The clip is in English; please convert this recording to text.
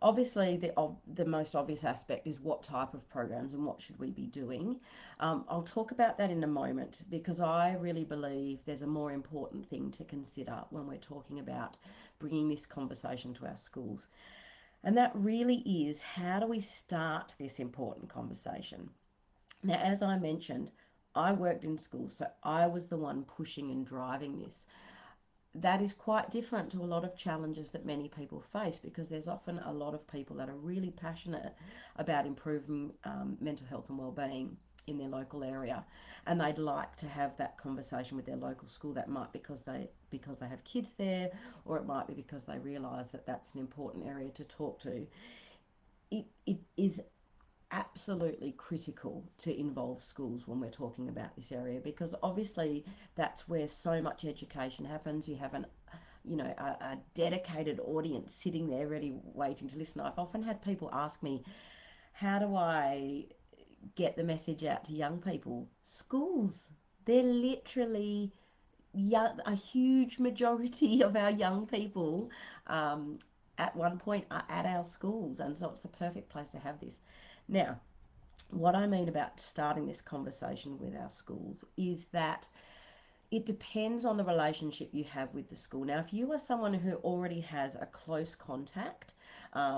Obviously, the most obvious aspect is what type of programs and what should we be doing. I'll talk about that in a moment because I really believe there's a more important thing to consider when we're talking about bringing this conversation to our schools. And that really is, how do we start this important conversation? Now, as I mentioned, I worked in schools, so I was the one pushing and driving this. That is quite different to a lot of challenges that many people face, because there's often a lot of people that are really passionate about improving mental health and well-being in their local area, and they'd like to have that conversation with their local school. That might be because they have kids there, or it might be because they realise that that's an important area to talk to. It is absolutely critical to involve schools when we're talking about this area, because obviously that's where so much education happens. You have a dedicated audience sitting there ready waiting to listen. I've often had people ask me, how do I get the message out to young people? Schools, they're literally young, a huge majority of our young people at one point are at our schools, and so it's the perfect place to have this. Now, what I mean about starting this conversation with our schools is that it depends on the relationship you have with the school. Now, if you are someone who already has a close contact